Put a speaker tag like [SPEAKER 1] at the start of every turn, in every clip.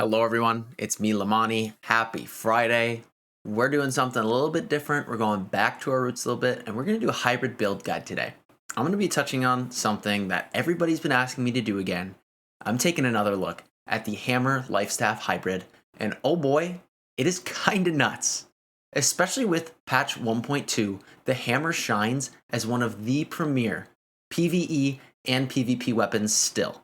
[SPEAKER 1] Hello everyone, it's me Lamani. Happy Friday. We're doing something a little bit different. We're going back to our roots a little bit and we're going to do a hybrid build guide today. I'm going to be touching on something that everybody's been asking me to do again. I'm taking another look at the Hammer Lifestaff Hybrid, and oh boy, it is kind of nuts. Especially with patch 1.2, the Hammer shines as one of the premier PvE and PvP weapons still.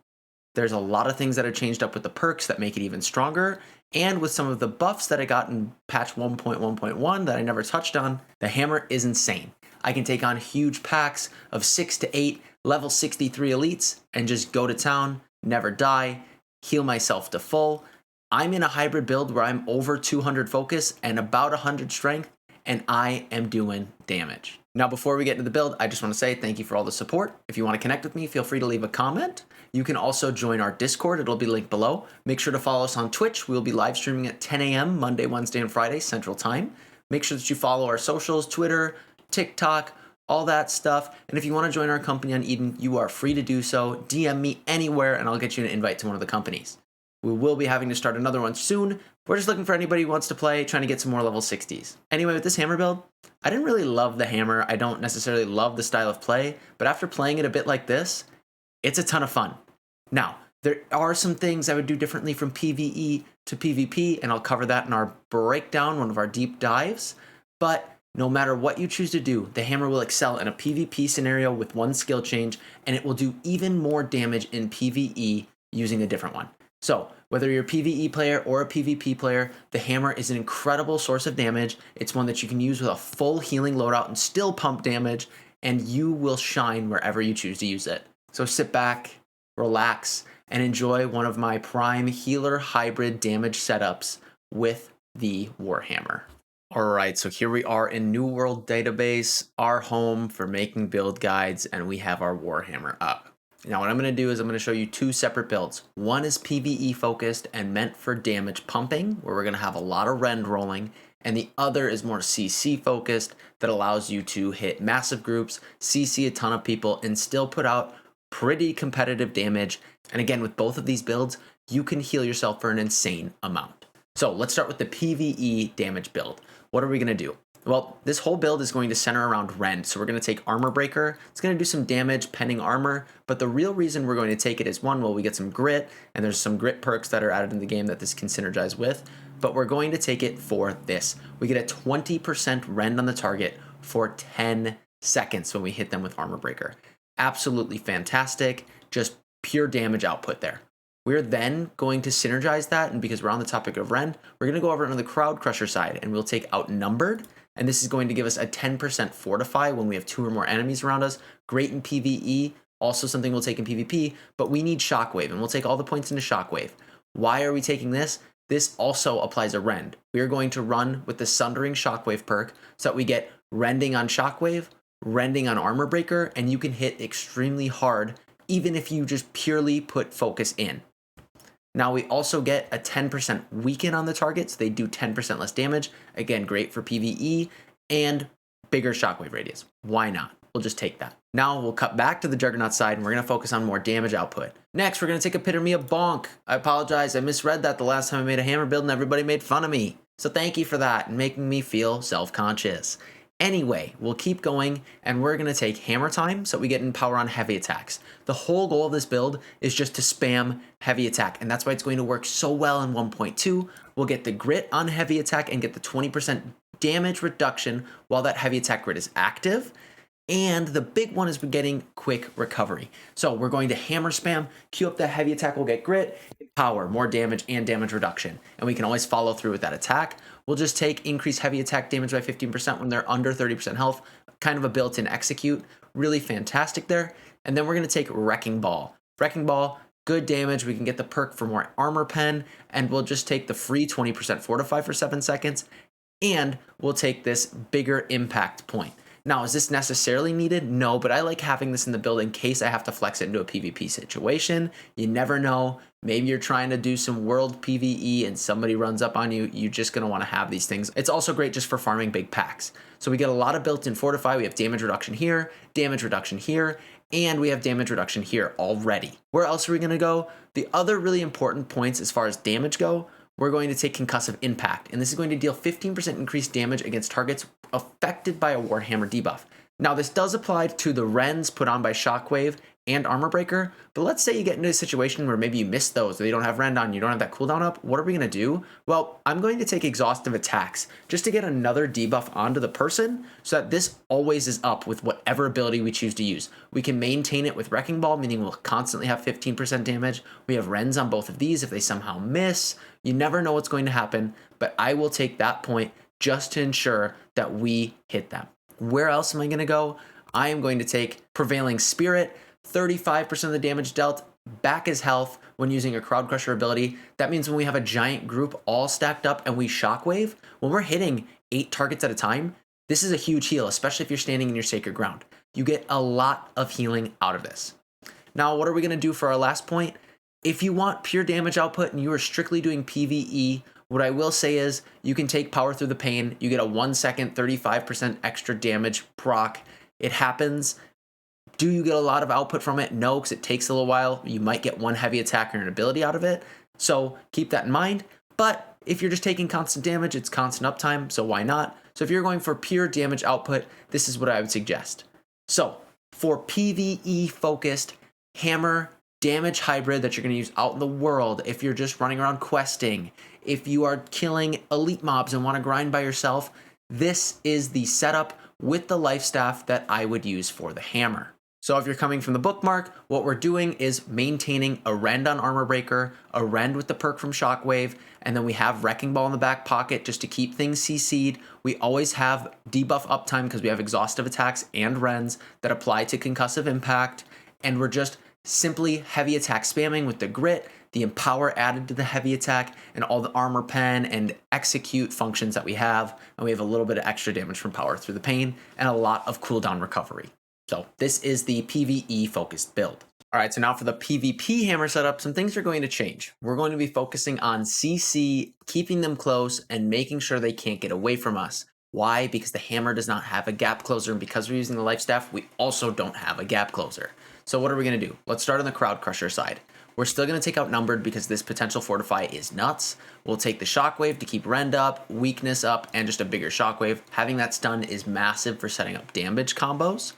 [SPEAKER 1] There's a lot of things that are changed up with the perks that make it even stronger, and with some of the buffs that I got in patch 1.1.1 that I never touched on, the hammer is insane. I can take on huge packs of 6 to 8 level 63 elites and just go to town, never die, heal myself to full. I'm in a hybrid build where I'm over 200 focus and about 100 strength, and I am doing damage. Now, before we get into the build, I just want to say thank you for all the support. If you want to connect with me, feel free to leave a comment. You can also join our Discord. It'll be linked below. Make sure to follow us on Twitch. We'll be live streaming at 10 a.m. Monday, Wednesday, and Friday Central Time. Make sure that you follow our socials, Twitter, TikTok, all that stuff. And if you want to join our company on Eden, you are free to do so. DM me anywhere and I'll get you an invite to one of the companies. We will be having to start another one soon. We're just looking for anybody who wants to play, trying to get some more level 60s. Anyway, with this hammer build, I didn't really love the hammer. I don't necessarily love the style of play, but after playing it a bit like this, it's a ton of fun. Now, there are some things I would do differently from PvE to PvP, and I'll cover that in our breakdown, one of our deep dives. But no matter what you choose to do, the hammer will excel in a PvP scenario with one skill change, and it will do even more damage in PvE using a different one. So, whether you're a PvE player or a PvP player, the hammer is an incredible source of damage. It's one that you can use with a full healing loadout and still pump damage, and you will shine wherever you choose to use it. So sit back, relax, and enjoy one of my prime healer hybrid damage setups with the Warhammer. Alright, so here we are in New World Database, our home for making build guides, and we have our Warhammer up. Now what I'm going to do is I'm going to show you two separate builds. One is PvE focused and meant for damage pumping, where we're going to have a lot of rend rolling, and the other is more CC focused that allows you to hit massive groups, CC a ton of people, and still put out pretty competitive damage. And again, with both of these builds, you can heal yourself for an insane amount. So let's start with the PvE damage build. What are we going to do? Well, this whole build is going to center around rend. So we're going to take Armor Breaker. It's going to do some damage pending armor, but the real reason we're going to take it is one, well, we get some grit, and there's some grit perks that are added in the game that this can synergize with, but we're going to take it for this. We get a 20% rend on the target for 10 seconds when we hit them with Armor Breaker. Absolutely fantastic, just pure damage output there. We're then going to synergize that, and because we're on the topic of rend, we're going to go over on the Crowd Crusher side, and we'll take Outnumbered, and this is going to give us a 10% Fortify when we have 2 or more enemies around us. Great in PvE, also something we'll take in PvP, but we need Shockwave, and we'll take all the points into Shockwave. Why are we taking this? This also applies a rend. We are going to run with the Sundering Shockwave perk so that we get rending on Shockwave, rending on Armor Breaker, and you can hit extremely hard even if you just purely put focus in. Now we also get a 10% weaken on the target, so they do 10% less damage. Again, great for PvE and bigger shockwave radius. Why not? We'll just take that. Now we'll cut back to the Juggernaut side and we're going to focus on more damage output. Next, we're going to take Epitome of Bonk. I apologize, I misread that the last time I made a hammer build and everybody made fun of me. So thank you for that and making me feel self-conscious. Anyway, we'll keep going, and we're going to take Hammer Time so we get in power on heavy attacks. The whole goal of this build is just to spam heavy attack, and that's why it's going to work so well in 1.2. We'll get the grit on heavy attack and get the 20% damage reduction while that heavy attack grit is active. And the big one is we're getting quick recovery. So we're going to hammer spam, queue up that heavy attack, we'll get grit, power, more damage, and damage reduction. And we can always follow through with that attack. We'll just take increased heavy attack damage by 15% when they're under 30% health. Kind of a built-in execute. Really fantastic there. And then we're going to take Wrecking Ball. Wrecking Ball, good damage. We can get the perk for more armor pen. And we'll just take the free 20% fortify for 7 seconds. And we'll take this bigger impact point. Now, is this necessarily needed? No, but I like having this in the build in case I have to flex it into a PvP situation. You never know. Maybe you're trying to do some world PvE and somebody runs up on you. You're just going to want to have these things. It's also great just for farming big packs. So we get a lot of built-in fortify. We have damage reduction here, and we have damage reduction here already. Where else are we gonna go? The other really important points as far as damage go, we're going to take concussive impact, and this is going to deal 15% increased damage against targets affected by a Warhammer debuff. Now this does apply to the rends put on by Shockwave and Armor Breaker, but let's say you get into a situation where maybe you miss those, or you don't have rend on, you don't have that cooldown up. What are we gonna do? Well, I'm going to take exhaustive attacks just to get another debuff onto the person so that this always is up with whatever ability we choose to use. We can maintain it with Wrecking Ball, meaning we'll constantly have 15% damage. We have rends on both of these if they somehow miss. You never know what's going to happen, but I will take that point just to ensure that we hit them. Where else am I gonna go? I am going to take Prevailing Spirit, 35% of the damage dealt back as health when using a Crowd Crusher ability. That means when we have a giant group all stacked up and we Shockwave, when we're hitting 8 targets at a time, this is a huge heal, especially if you're standing in your sacred ground. You get a lot of healing out of this. Now, what are we gonna do for our last point? If you want pure damage output and you are strictly doing PvE, what I will say is you can take Power Through the Pain. You get a 1 second, 35% extra damage proc. It happens. Do you get a lot of output from it? No, because it takes a little while. You might get one heavy attack or an ability out of it. So keep that in mind. But if you're just taking constant damage, it's constant uptime, so why not? So if you're going for pure damage output, this is what I would suggest. So for PvE focused hammer damage hybrid that you're going to use out in the world, if you're just running around questing, if you are killing elite mobs and want to grind by yourself, this is the setup with the life staff that I would use for the hammer. So if you're coming from the bookmark, what we're doing is maintaining a rend on Armor Breaker, a rend with the perk from Shockwave, and then we have Wrecking Ball in the back pocket just to keep things CC'd. We always have debuff uptime because we have exhaustive attacks and rends that apply to concussive impact, and we're just simply heavy attack spamming with the grit, the empower added to the heavy attack, and all the armor pen and execute functions that we have. And we have a little bit of extra damage from Power Through the Pain and a lot of cooldown recovery. So this is the PvE focused build. All right, so now for the PvP hammer setup, some things are going to change. We're going to be focusing on CC, keeping them close and making sure they can't get away from us. Why? Because the hammer does not have a gap closer, and because we're using the life staff, we also don't have a gap closer. So what are we gonna do? Let's start on the Crowd Crusher side. We're still gonna take Outnumbered because this potential fortify is nuts. We'll take the Shockwave to keep rend up, weakness up, and just a bigger Shockwave. Having that stun is massive for setting up damage combos.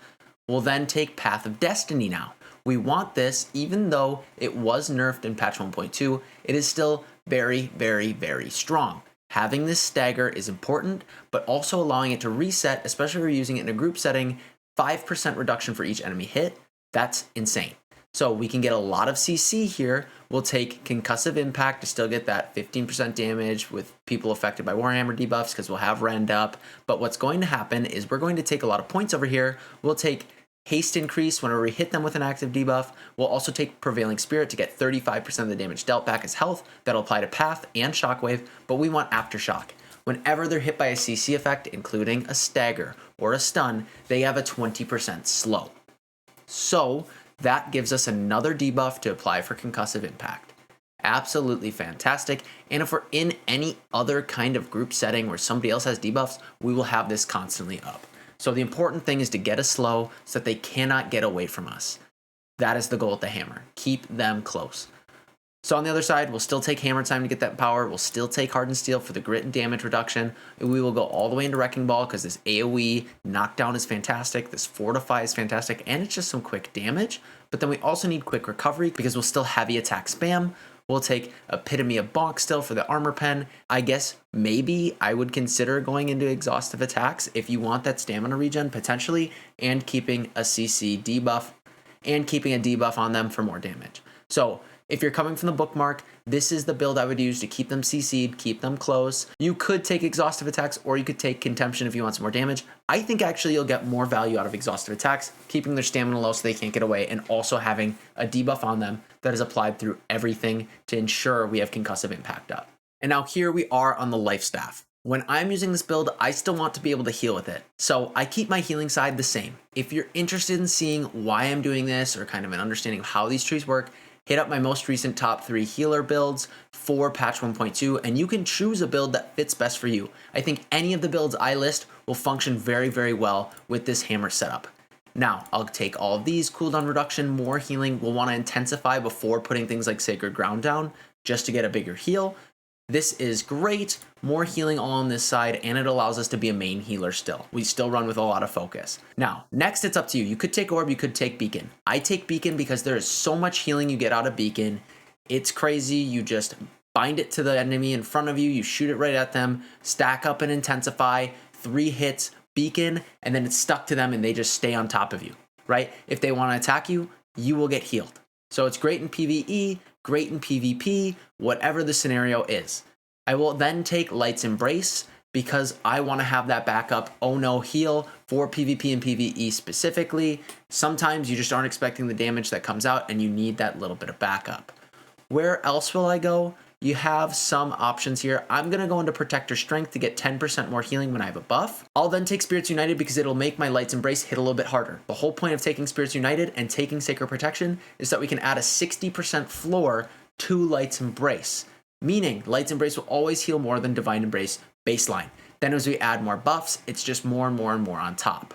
[SPEAKER 1] We'll then take Path of Destiny now. We want this, even though it was nerfed in patch 1.2, it is still very, very, very strong. Having this stagger is important, but also allowing it to reset, especially if you're using it in a group setting, 5% reduction for each enemy hit. That's insane. So we can get a lot of CC here. We'll take Concussive Impact to still get that 15% damage with people affected by Warhammer debuffs because we'll have rend up. But what's going to happen is we're going to take a lot of points over here. We'll take Haste Increase whenever we hit them with an active debuff. We'll also take Prevailing Spirit to get 35% of the damage dealt back as health. That'll apply to Path and Shockwave, but we want Aftershock. Whenever they're hit by a CC effect, including a stagger or a stun, they have a 20% slow. So that gives us another debuff to apply for Concussive Impact. Absolutely fantastic. And if we're in any other kind of group setting where somebody else has debuffs, we will have this constantly up. So the important thing is to get us slow so that they cannot get away from us. That is the goal with the hammer. Keep them close. So on the other side, we'll still take hammer time to get that power. We'll still take hardened steel for the grit and damage reduction. We will go all the way into Wrecking Ball because this AoE knockdown is fantastic. This fortify is fantastic. And it's just some quick damage. But then we also need quick recovery because we'll still heavy attack spam. We'll take Epitome of Bonk still for the armor pen. I guess maybe I would consider going into exhaustive attacks if you want that stamina regen potentially, and keeping a CC debuff and keeping a debuff on them for more damage. So if you're coming from the bookmark, this is the build I would use to keep them CC'd, keep them close. You could take exhaustive attacks or you could take Contemption if you want some more damage. I think actually you'll get more value out of exhaustive attacks, keeping their stamina low so they can't get away, and also having a debuff on them that is applied through everything to ensure we have concussive impact up. And now here we are on the life staff. When I'm using this build, I still want to be able to heal with it. So I keep my healing side the same. If you're interested in seeing why I'm doing this or kind of an understanding of how these trees work, hit up my most recent top 3 healer builds for patch 1.2, and you can choose a build that fits best for you. I think any of the builds I list will function very, very well with this hammer setup. Now, I'll take all of these, cooldown reduction, more healing. We'll want to intensify before putting things like Sacred Ground down, just to get a bigger heal. This is great, more healing all on this side, and it allows us to be a main healer still. We still run with a lot of focus. Now, next it's up to you. You could take Orb, you could take Beacon. I take Beacon because there is so much healing you get out of Beacon. It's crazy. You just bind it to the enemy in front of you, you shoot it right at them, stack up and intensify, 3 hits, Beacon, and then it's stuck to them and they just stay on top of you, right? If they want to attack you, you will get healed. So it's great in PvE, great in PvP, whatever the scenario is. I will then take Light's Embrace because I want to have that backup oh no heal for PvP and PvE specifically. Sometimes you just aren't expecting the damage that comes out and you need that little bit of backup. Where else will I go? You have some options here. I'm going to go into Protector Strength to get 10% more healing when I have a buff. I'll then take Spirits United because it'll make my Light's Embrace hit a little bit harder. The whole point of taking Spirits United and taking Sacred Protection is that we can add a 60% floor to Light's Embrace, meaning Light's Embrace will always heal more than Divine Embrace baseline. Then as we add more buffs, it's just more and more and more on top.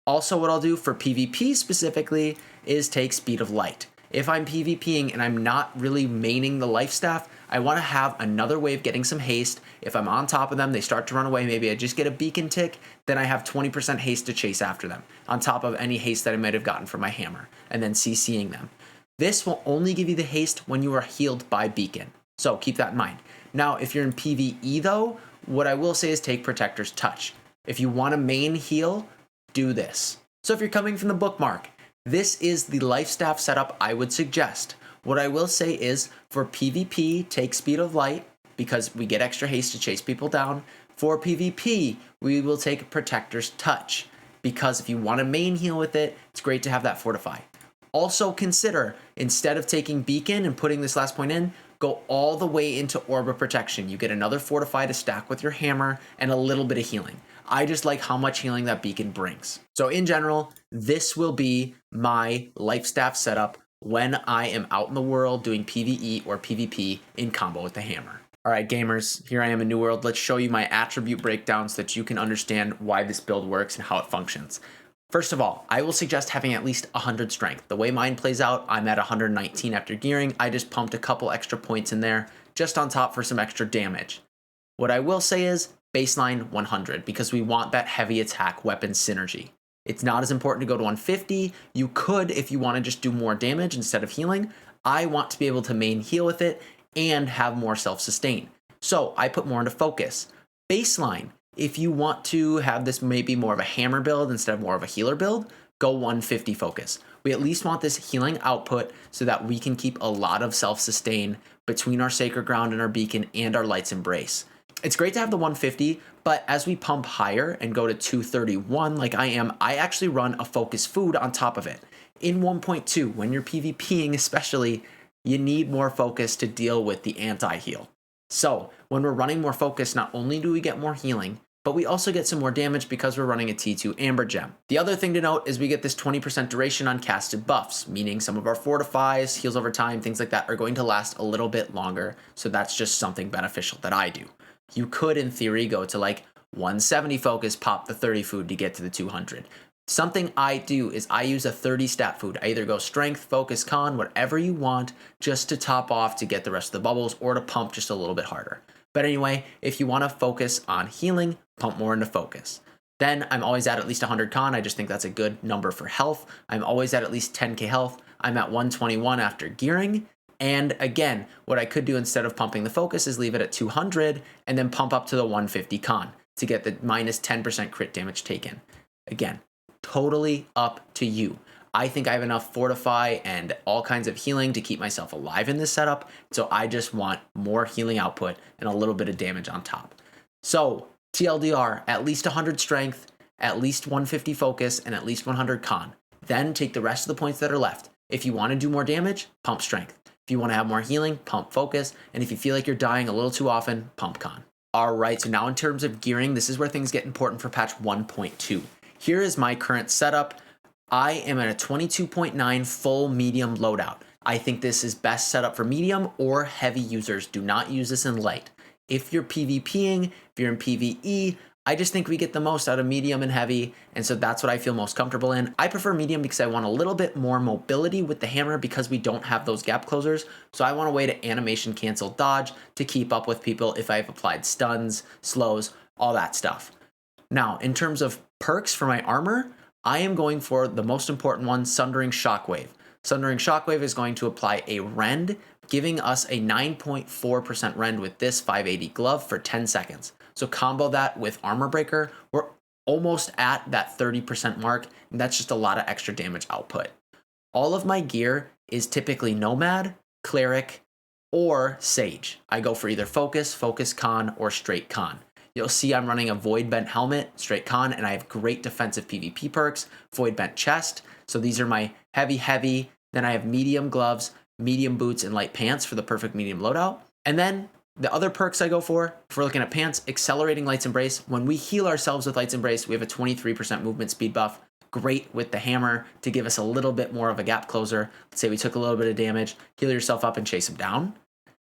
[SPEAKER 1] Also, what I'll do for PvP specifically is take Speed of Light. If I'm PvPing and I'm not really maining the life staff, I want to have another way of getting some haste. If I'm on top of them, they start to run away, maybe I just get a beacon tick, then I have 20% haste to chase after them, on top of any haste that I might have gotten from my hammer, and then CCing them. This will only give you the haste when you are healed by beacon, so keep that in mind. Now, if you're in PvE though, what I will say is take Protector's Touch. If you want to main heal, do this. So if you're coming from the bookmark, this is the life staff setup I would suggest. What I will say is for PvP, take Speed of Light because we get extra haste to chase people down. For PvP, we will take Protector's Touch because if you want to main heal with it, it's great to have that Fortify. Also consider, instead of taking Beacon and putting this last point in, go all the way into Orb of Protection. You get another Fortify to stack with your hammer and a little bit of healing. I just like how much healing that beacon brings. So in general, this will be my life staff setup when I am out in the world doing PvE or PvP in combo with the hammer. All right, gamers, here I am in New World. Let's show you my attribute breakdown so that you can understand why this build works and how it functions. First of all, I will suggest having at least 100 strength. The way mine plays out, I'm at 119 after gearing. I just pumped a couple extra points in there just on top for some extra damage. What I will say is baseline 100 because we want that heavy attack weapon synergy. It's not as important to go to 150. You could if you want to just do more damage instead of healing. I want to be able to main heal with it and have more self-sustain. So I put more into focus. Baseline, if you want to have this maybe more of a hammer build instead of more of a healer build, go 150 focus. We at least want this healing output so that we can keep a lot of self-sustain between our Sacred Ground and our Beacon and our Light's Embrace. It's great to have the 150, but as we pump higher and go to 231 like I am, I actually run a focus food on top of it. In 1.2, when you're PvPing especially, you need more focus to deal with the anti-heal. So when we're running more focus, not only do we get more healing, but we also get some more damage because we're running a T2 Amber Gem. The other thing to note is we get this 20% duration on casted buffs, meaning some of our fortifies, heals over time, things like that are going to last a little bit longer. So that's just something beneficial that I do. You could, in theory, go to like 170 focus, pop the 30 food to get to the 200. Something I do is I use a 30 stat food. I either go strength, focus, con, whatever you want, just to top off to get the rest of the bubbles or to pump just a little bit harder. But anyway, if you want to focus on healing, pump more into focus. Then I'm always at least 100 con. I just think that's a good number for health. I'm always at least 10k health. I'm at 121 after gearing. And again, what I could do instead of pumping the focus is leave it at 200 and then pump up to the 150 con to get the minus 10% crit damage taken. Again, totally up to you. I think I have enough fortify and all kinds of healing to keep myself alive in this setup. So I just want more healing output and a little bit of damage on top. So TLDR, at least 100 strength, at least 150 focus, and at least 100 con. Then take the rest of the points that are left. If you want to do more damage, pump strength. If you want to have more healing, pump focus. And if you feel like you're dying a little too often, pump con. All right, so now in terms of gearing, this is where things get important for patch 1.2. Here is my current setup. I am at a 22.9 full medium loadout. I think this is best set up for medium or heavy users. Do not use this in light. If you're PvPing, if you're in PvE, I just think we get the most out of medium and heavy, and so that's what I feel most comfortable in. I prefer medium because I want a little bit more mobility with the hammer because we don't have those gap closers. So I want a way to animation cancel dodge to keep up with people if I've applied stuns, slows, all that stuff. Now, in terms of perks for my armor, I am going for the most important one, Sundering Shockwave. Sundering Shockwave is going to apply a rend, giving us a 9.4% rend with this 580 glove for 10 seconds. So combo that with Armor Breaker, we're almost at that 30% mark, and that's just a lot of extra damage output. All of my gear is typically Nomad, Cleric, or Sage. I go for either Focus, Focus Con, or Straight Con. You'll see I'm running a Void Bent Helmet, Straight Con, and I have great defensive PvP perks, Void Bent Chest. So these are my heavy. Then I have medium gloves, medium boots, and light pants for the perfect medium loadout. And then the other perks I go for, if we're looking at pants, Accelerating Light's Embrace. When we heal ourselves with Light's Embrace, we have a 23% movement speed buff. Great with the hammer to give us a little bit more of a gap closer. Let's say we took a little bit of damage, heal yourself up and chase them down.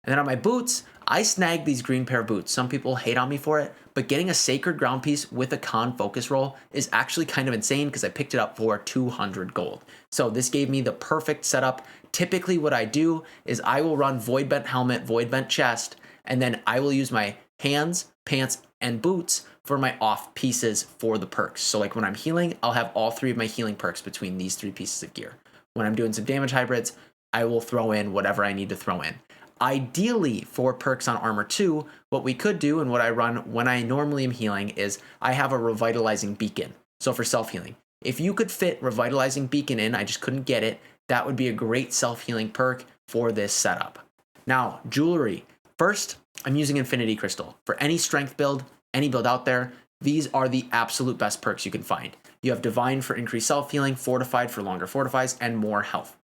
[SPEAKER 1] And then on my boots, I snagged these green pair of boots. Some people hate on me for it, but getting a Sacred Ground Piece with a con focus roll is actually kind of insane because I picked it up for 200 gold. So this gave me the perfect setup. Typically what I do is I will run Void Bent Helmet, Void Bent Chest, and then I will use my hands, pants, and boots for my off pieces for the perks. So like when I'm healing, I'll have all three of my healing perks between these three pieces of gear. When I'm doing some damage hybrids, I will throw in whatever I need to throw in. Ideally, for perks on Armor 2, what we could do and what I run when I normally am healing is I have a Revitalizing Beacon. So for self-healing, if you could fit Revitalizing Beacon in, I just couldn't get it, that would be a great self-healing perk for this setup. Now, jewelry. First, I'm using Infinity Crystal. For any strength build, any build out there, these are the absolute best perks you can find. You have Divine for increased self-healing, Fortified for longer fortifies, and more health.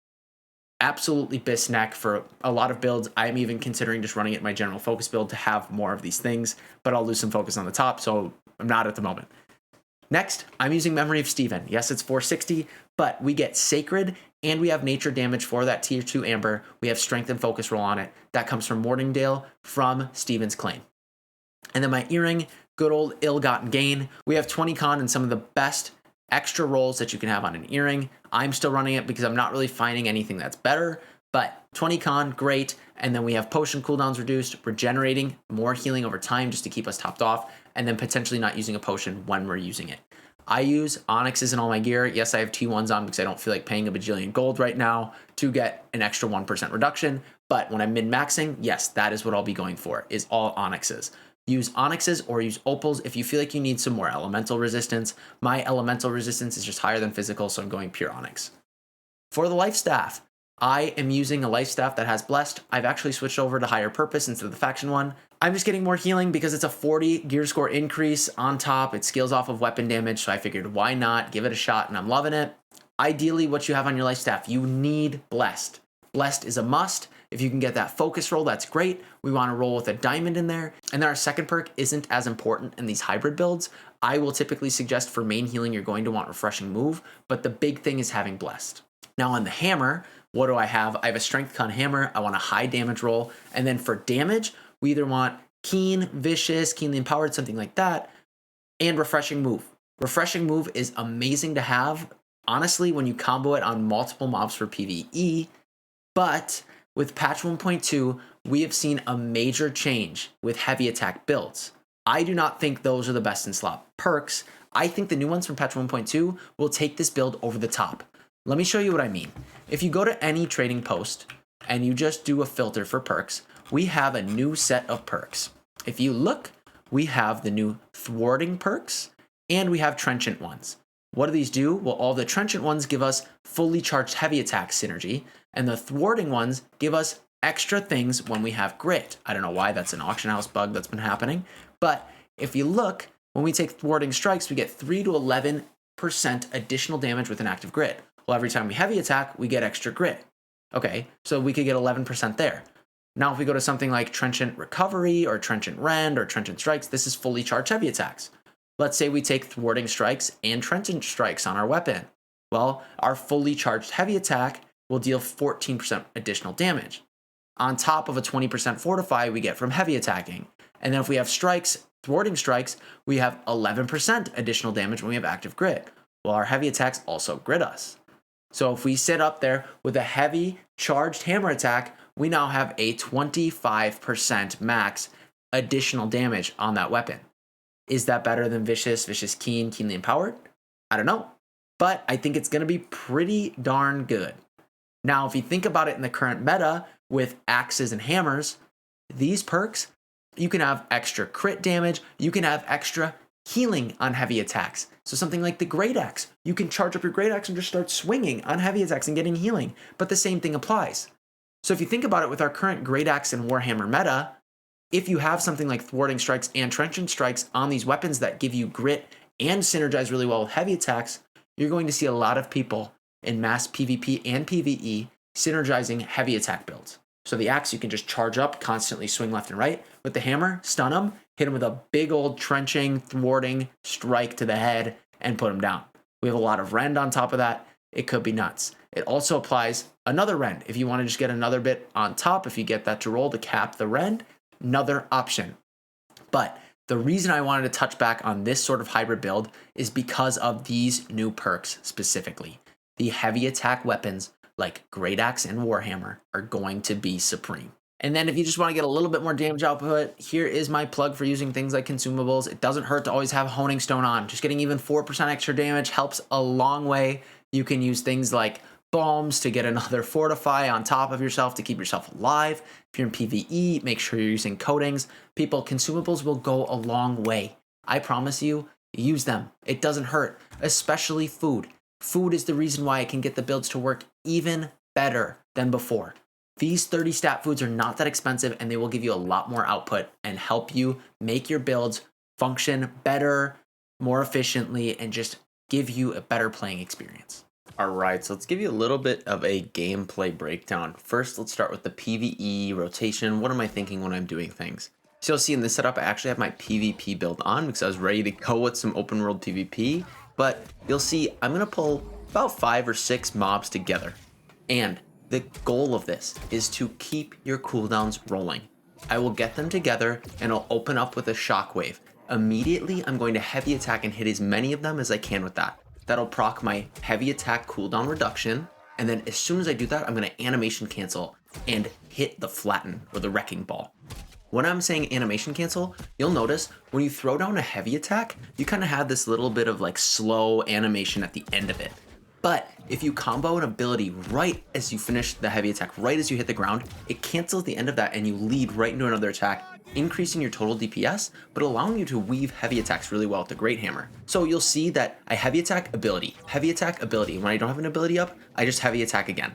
[SPEAKER 1] Absolutely best neck for a lot of builds. I'm even considering just running it in my general focus build to have more of these things, but I'll lose some focus on the top, so I'm not at the moment. Next, I'm using Memory of Steven. Yes, it's 460, but we get Sacred and we have nature damage for that tier 2 Amber. We have strength and focus roll on it. That comes from Morningdale from Steven's Claim. And then my earring, good old ill-gotten gain. We have 20 con and some of the best extra rolls that you can have on an earring. I'm still running it because I'm not really finding anything that's better, but 20 con, great. And then we have potion cooldowns reduced, regenerating, more healing over time just to keep us topped off, and then potentially not using a potion when we're using it. I use onyxes in all my gear. Yes, I have T1s on because I don't feel like paying a bajillion gold right now to get an extra 1% reduction. But when I'm min-maxing, yes, that is what I'll be going for, is all onyxes. Use onyxes or use opals if you feel like you need some more elemental resistance. My elemental resistance is just higher than physical, so I'm going pure onyx. For the life staff, I am using a life staff that has blessed. I've actually switched over to higher purpose instead of the faction one. I'm just getting more healing because it's a 40 gear score increase on top. It scales off of weapon damage, so I figured why not give it a shot, and I'm loving it. Ideally, what you have on your life staff, you need blessed. Blessed is a must. If you can get that focus roll, that's great. We want to roll with a diamond in there. And then our second perk isn't as important in these hybrid builds. I will typically suggest for main healing, you're going to want Refreshing Move, but the big thing is having blessed. Now on the hammer, what do I have? I have a strength con hammer. I want a high damage roll. And then for damage, we either want keen, vicious, keenly empowered, something like that, and Refreshing Move. Refreshing Move is amazing to have, honestly, when you combo it on multiple mobs for PvE, but with patch 1.2, we have seen a major change with heavy attack builds. I do not think those are the best in slot perks. I think the new ones from patch 1.2 will take this build over the top. Let me show you what I mean. If you go to any trading post and you just do a filter for perks, we have a new set of perks. If you look, we have the new thwarting perks and we have trenchant ones. What do these do? Well, all the trenchant ones give us fully charged heavy attack synergy, and the thwarting ones give us extra things when we have grit. I don't know why, that's an auction house bug that's been happening, but if you look, when we take thwarting strikes, we get 3 to 11% additional damage with an active grit. Well, every time we heavy attack, we get extra grit. Okay, so we could get 11% there. Now, if we go to something like Trenchant Recovery or Trenchant Rend or Trenchant Strikes, this is fully charged heavy attacks. Let's say we take Thwarting Strikes and Trenchant Strikes on our weapon. Well, our fully charged heavy attack will deal 14% additional damage. On top of a 20% fortify we get from heavy attacking. And then if we have strikes Thwarting strikes, we have 11% additional damage when we have active grit, while our heavy attacks also grit us. So if we sit up there with a heavy charged hammer attack, we now have a 25% max additional damage on that weapon. Is that better than Vicious, Vicious Keen, Keenly Empowered? I don't know, but I think it's going to be pretty darn good. Now, if you think about it in the current meta with axes and hammers, these perks, you can have extra crit damage, you can have extra healing on heavy attacks. So something like the Great Axe, you can charge up your Great Axe and just start swinging on heavy attacks and getting healing, but the same thing applies. So if you think about it with our current Great Axe and Warhammer meta, if you have something like Thwarting Strikes and Trenchant Strikes on these weapons that give you grit and synergize really well with heavy attacks, you're going to see a lot of people in mass PvP and PvE synergizing heavy attack builds. So the axe, you can just charge up, constantly swing left and right. With the hammer, stun them, hit them with a big old trenching, thwarting strike to the head, and put them down. We have a lot of rend on top of that. It could be nuts. It also applies another rend. If you want to just get another bit on top, if you get that to roll to cap the rend, another option. But the reason I wanted to touch back on this sort of hybrid build is because of these new perks specifically. The heavy attack weapons like Great Axe and Warhammer are going to be supreme. And then if you just want to get a little bit more damage output, here is my plug for using things like consumables. It doesn't hurt to always have Honing Stone on. Just getting even 4% extra damage helps a long way. You can use things like bombs to get another fortify on top of yourself to keep yourself alive. If you're in PvE, make sure you're using coatings. People, consumables will go a long way. I promise you, use them. It doesn't hurt, especially food. Food is the reason why I can get the builds to work even better than before. These 30 stat foods are not that expensive and they will give you a lot more output and help you make your builds function better, more efficiently, and just give you a better playing experience. All right, so let's give you a little bit of a gameplay breakdown. First, let's start with the PVE rotation. What am I thinking when I'm doing things? So you'll see in this setup, I actually have my PvP build on because I was ready to go with some open world PvP. But you'll see I'm going to pull about 5 or 6 mobs together. And the goal of this is to keep your cooldowns rolling. I will get them together and I'll open up with a shockwave. Immediately, I'm going to heavy attack and hit as many of them as I can with that. That'll proc my heavy attack cooldown reduction. And then as soon as I do that, I'm going to animation cancel and hit the flatten or the wrecking ball. When I'm saying animation cancel, you'll notice when you throw down a heavy attack, you kind of have this little bit of like slow animation at the end of it. But if you combo an ability right as you finish the heavy attack, right as you hit the ground, it cancels the end of that and you lead right into another attack, increasing your total DPS, but allowing you to weave heavy attacks really well with the Great Hammer. So you'll see that I heavy attack ability. When I don't have an ability up, I just heavy attack again.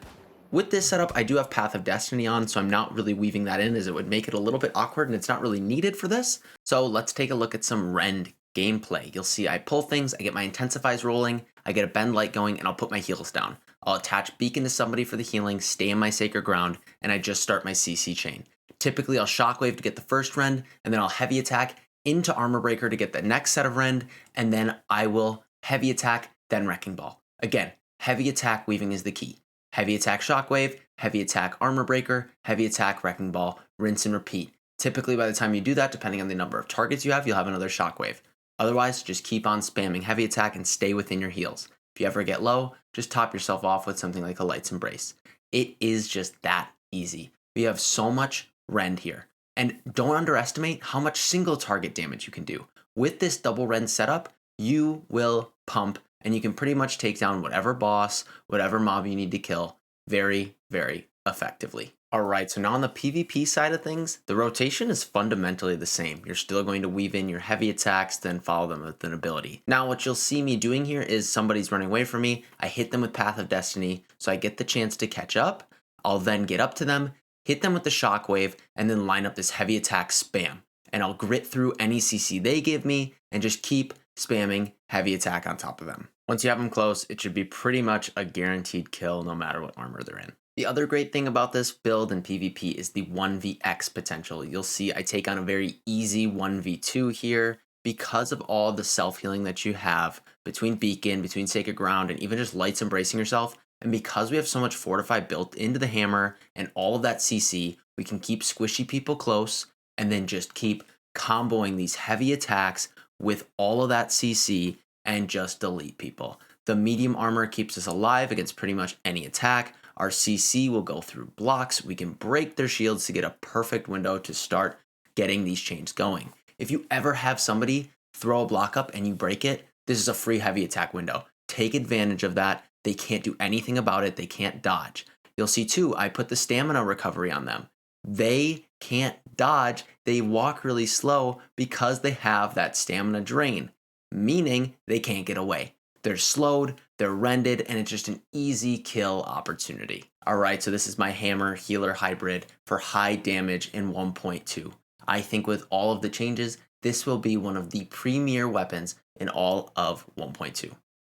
[SPEAKER 1] With this setup, I do have Path of Destiny on, so I'm not really weaving that in as it would make it a little bit awkward and it's not really needed for this. So let's take a look at some rend gameplay. You'll see I pull things, I get my intensifies rolling, I get a bend light going, and I'll put my heals down. I'll attach beacon to somebody for the healing, stay in my sacred ground, and I just start my CC chain. Typically, I'll shockwave to get the first rend, and then I'll heavy attack into armor breaker to get the next set of rend, and then I will heavy attack, then wrecking ball. Again, heavy attack weaving is the key. Heavy attack shockwave, heavy attack armor breaker, heavy attack wrecking ball, rinse and repeat. Typically, by the time you do that, depending on the number of targets you have, you'll have another shockwave. Otherwise, just keep on spamming heavy attack and stay within your heals. If you ever get low, just top yourself off with something like a Light's Embrace. It is just that easy. We have so much rend here. And don't underestimate how much single target damage you can do. With this double rend setup, you will pump and you can pretty much take down whatever boss, whatever mob you need to kill very, very effectively. All right, so now on the PvP side of things, the rotation is fundamentally the same. You're still going to weave in your heavy attacks, then follow them with an ability. Now, what you'll see me doing here is somebody's running away from me. I hit them with Path of Destiny, so I get the chance to catch up. I'll then get up to them, hit them with the shockwave, and then line up this heavy attack spam. And I'll grit through any CC they give me and just keep spamming heavy attack on top of them. Once you have them close, it should be pretty much a guaranteed kill no matter what armor they're in. The other great thing about this build in PvP is the 1vx potential. You'll see I take on a very easy 1v2 here because of all the self-healing that you have between Beacon, between Sacred Ground, and even just Lights Embracing yourself. And because we have so much Fortify built into the hammer and all of that CC, we can keep squishy people close and then just keep comboing these heavy attacks with all of that CC and just delete people. The medium armor keeps us alive against pretty much any attack. Our CC will go through blocks. We can break their shields to get a perfect window to start getting these chains going. If you ever have somebody throw a block up and you break it, this is a free heavy attack window. Take advantage of that. They can't do anything about it. They can't dodge. You'll see too, I put the stamina recovery on them. They can't dodge. They walk really slow because they have that stamina drain, meaning they can't get away. They're slowed, they're rended, and it's just an easy kill opportunity. All right, so this is my hammer healer hybrid for high damage in 1.2. I think with all of the changes, this will be one of the premier weapons in all of 1.2.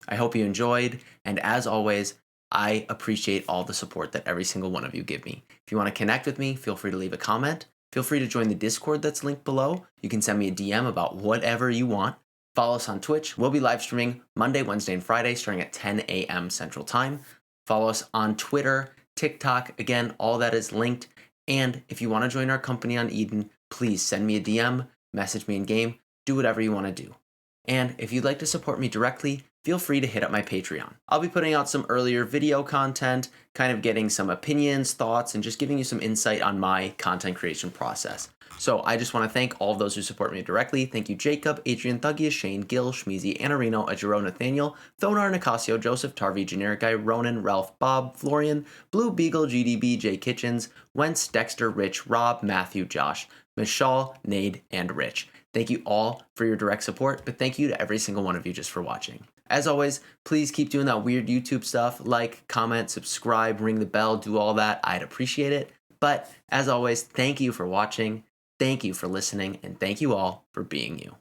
[SPEAKER 1] I hope you enjoyed, and as always, I appreciate all the support that every single one of you give me. If you want to connect with me, feel free to leave a comment. Feel free to join the Discord that's linked below. You can send me a DM about whatever you want. Follow us on Twitch. We'll be live streaming Monday, Wednesday, and Friday starting at 10 a.m. Central Time. Follow us on Twitter, TikTok. Again, all that is linked. And if you want to join our company on Eden, please send me a DM, message me in game, do whatever you want to do. And if you'd like to support me directly, feel free to hit up my Patreon. I'll be putting out some earlier video content, kind of getting some opinions, thoughts, and just giving you some insight on my content creation process. So I just want to thank all of those who support me directly. Thank you, Jacob, Adrian, Thuggius, Shane, Gil, Schmeezy, Anarino, Ajiro, Nathaniel, Thonar, Nicasio, Joseph, Tarvi, Generic Guy, Ronan, Ralph, Bob, Florian, Blue Beagle, GDB, Jay Kitchens, Wentz, Dexter, Rich, Rob, Matthew, Josh, Michelle, Nade, and Rich. Thank you all for your direct support, but thank you to every single one of you just for watching. As always, please keep doing that weird YouTube stuff. Like, comment, subscribe, ring the bell, do all that. I'd appreciate it. But as always, thank you for watching. Thank you for listening, and thank you all for being you.